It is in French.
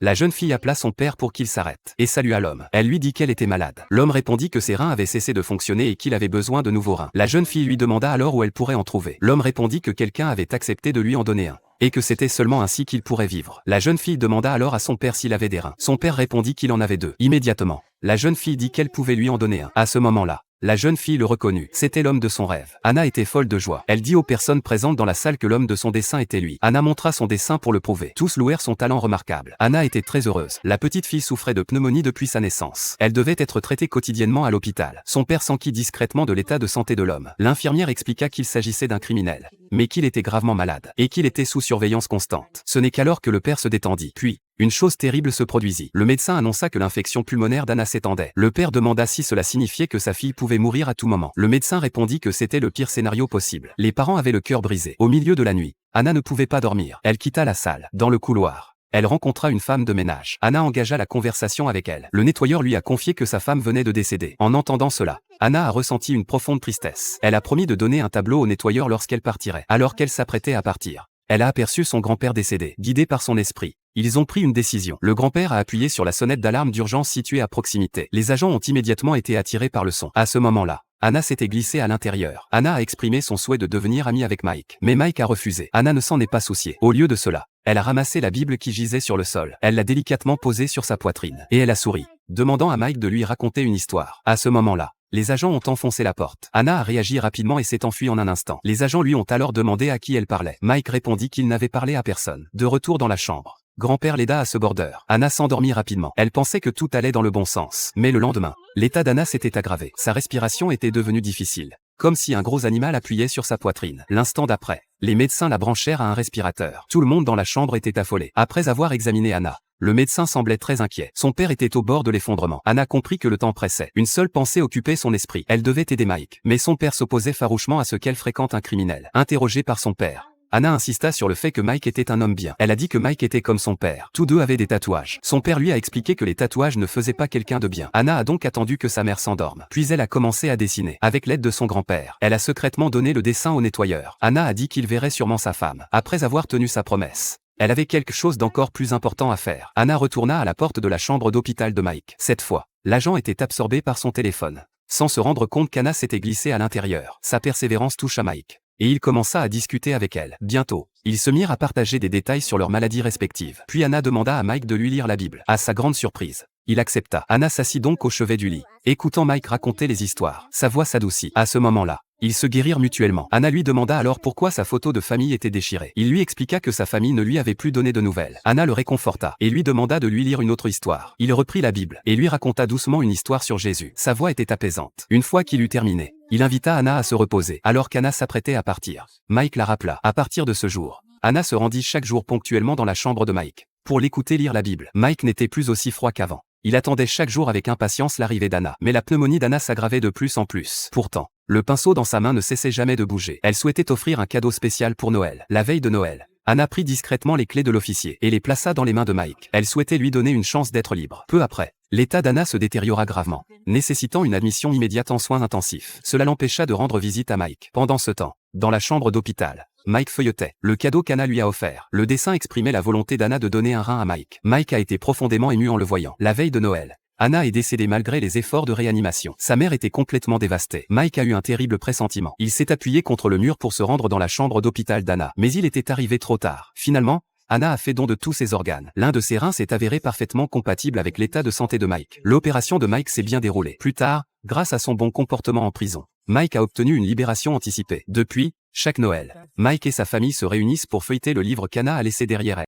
La jeune fille appela son père pour qu'il s'arrête et salua l'homme. Elle lui dit qu'elle était malade. L'homme répondit que ses reins avaient cessé de fonctionner et qu'il avait besoin de nouveaux reins. La jeune fille lui demanda alors où elle pourrait en trouver. L'homme répondit que quelqu'un avait accepté de lui en donner un, et que c'était seulement ainsi qu'il pourrait vivre. La jeune fille demanda alors à son père s'il avait des reins. Son père répondit qu'il en avait deux. Immédiatement, la jeune fille dit qu'elle pouvait lui en donner un. À ce moment-là, la jeune fille le reconnut. C'était l'homme de son rêve. Anna était folle de joie. Elle dit aux personnes présentes dans la salle que l'homme de son dessein était lui. Anna montra son dessin pour le prouver. Tous louèrent son talent remarquable. Anna était très heureuse. La petite fille souffrait de pneumonie depuis sa naissance. Elle devait être traitée quotidiennement à l'hôpital. Son père s'enquit discrètement de l'état de santé de l'homme. L'infirmière expliqua qu'il s'agissait d'un criminel, mais qu'il était gravement malade, et qu'il était sous surveillance constante. Ce n'est qu'alors que le père se détendit. Puis, une chose terrible se produisit. Le médecin annonça que l'infection pulmonaire d'Anna s'étendait. Le père demanda si cela signifiait que sa fille pouvait mourir à tout moment. Le médecin répondit que c'était le pire scénario possible. Les parents avaient le cœur brisé. Au milieu de la nuit, Anna ne pouvait pas dormir. Elle quitta la salle. Dans le couloir, elle rencontra une femme de ménage. Anna engagea la conversation avec elle. Le nettoyeur lui a confié que sa femme venait de décéder. En entendant cela, Anna a ressenti une profonde tristesse. Elle a promis de donner un tableau au nettoyeur lorsqu'elle partirait. Alors qu'elle s'apprêtait à partir, elle a aperçu son grand-père décédé. Guidé par son esprit, ils ont pris une décision. Le grand-père a appuyé sur la sonnette d'alarme d'urgence située à proximité. Les agents ont immédiatement été attirés par le son. À ce moment-là, Anna s'était glissée à l'intérieur. Anna a exprimé son souhait de devenir amie avec Mike. Mais Mike a refusé. Anna ne s'en est pas souciée. Au lieu de cela, elle a ramassé la Bible qui gisait sur le sol. Elle l'a délicatement posée sur sa poitrine. Et elle a souri, demandant à Mike de lui raconter une histoire. À ce moment-là, les agents ont enfoncé la porte. Anna a réagi rapidement et s'est enfuie en un instant. Les agents lui ont alors demandé à qui elle parlait. Mike répondit qu'il n'avait parlé à personne. De retour dans la chambre, grand-père l'aida à se border. Anna s'endormit rapidement. Elle pensait que tout allait dans le bon sens. Mais le lendemain, l'état d'Anna s'était aggravé. Sa respiration était devenue difficile, comme si un gros animal appuyait sur sa poitrine. L'instant d'après, les médecins la branchèrent à un respirateur. Tout le monde dans la chambre était affolé. Après avoir examiné Anna, le médecin semblait très inquiet. Son père était au bord de l'effondrement. Anna comprit que le temps pressait. Une seule pensée occupait son esprit. Elle devait aider Mike. Mais son père s'opposait farouchement à ce qu'elle fréquente un criminel. Interrogée par son père, Anna insista sur le fait que Mike était un homme bien. Elle a dit que Mike était comme son père. Tous deux avaient des tatouages. Son père lui a expliqué que les tatouages ne faisaient pas quelqu'un de bien. Anna a donc attendu que sa mère s'endorme. Puis elle a commencé à dessiner. Avec l'aide de son grand-père, elle a secrètement donné le dessin au nettoyeur. Anna a dit qu'il verrait sûrement sa femme. Après avoir tenu sa promesse, elle avait quelque chose d'encore plus important à faire. Anna retourna à la porte de la chambre d'hôpital de Mike. Cette fois, l'agent était absorbé par son téléphone, sans se rendre compte qu'Anna s'était glissée à l'intérieur. Sa persévérance toucha Mike, et il commença à discuter avec elle. Bientôt, ils se mirent à partager des détails sur leurs maladies respectives. Puis Anna demanda à Mike de lui lire la Bible. À sa grande surprise, il accepta. Anna s'assit donc au chevet du lit, écoutant Mike raconter les histoires. Sa voix s'adoucit. À ce moment-là, ils se guérirent mutuellement. Anna lui demanda alors pourquoi sa photo de famille était déchirée. Il lui expliqua que sa famille ne lui avait plus donné de nouvelles. Anna le réconforta et lui demanda de lui lire une autre histoire. Il reprit la Bible et lui raconta doucement une histoire sur Jésus. Sa voix était apaisante. Une fois qu'il eut terminé, il invita Anna à se reposer. Alors qu'Anna s'apprêtait à partir, Mike la rappela. À partir de ce jour, Anna se rendit chaque jour ponctuellement dans la chambre de Mike pour l'écouter lire la Bible. Mike n'était plus aussi froid qu'avant. Il attendait chaque jour avec impatience l'arrivée d'Anna. Mais la pneumonie d'Anna s'aggravait de plus en plus. Pourtant, le pinceau dans sa main ne cessait jamais de bouger. Elle souhaitait offrir un cadeau spécial pour Noël. La veille de Noël, Anna prit discrètement les clés de l'officier et les plaça dans les mains de Mike. Elle souhaitait lui donner une chance d'être libre. Peu après, l'état d'Anna se détériora gravement, nécessitant une admission immédiate en soins intensifs. Cela l'empêcha de rendre visite à Mike. Pendant ce temps, dans la chambre d'hôpital, Mike feuilletait le cadeau qu'Anna lui a offert. Le dessin exprimait la volonté d'Anna de donner un rein à Mike. Mike a été profondément ému en le voyant. La veille de Noël, Anna est décédée malgré les efforts de réanimation. Sa mère était complètement dévastée. Mike a eu un terrible pressentiment. Il s'est appuyé contre le mur pour se rendre dans la chambre d'hôpital d'Anna. Mais il était arrivé trop tard. Finalement, Anna a fait don de tous ses organes. L'un de ses reins s'est avéré parfaitement compatible avec l'état de santé de Mike. L'opération de Mike s'est bien déroulée. Plus tard, grâce à son bon comportement en prison, Mike a obtenu une libération anticipée. Depuis, chaque Noël, Mike et sa famille se réunissent pour feuilleter le livre qu'Anna a laissé derrière elle.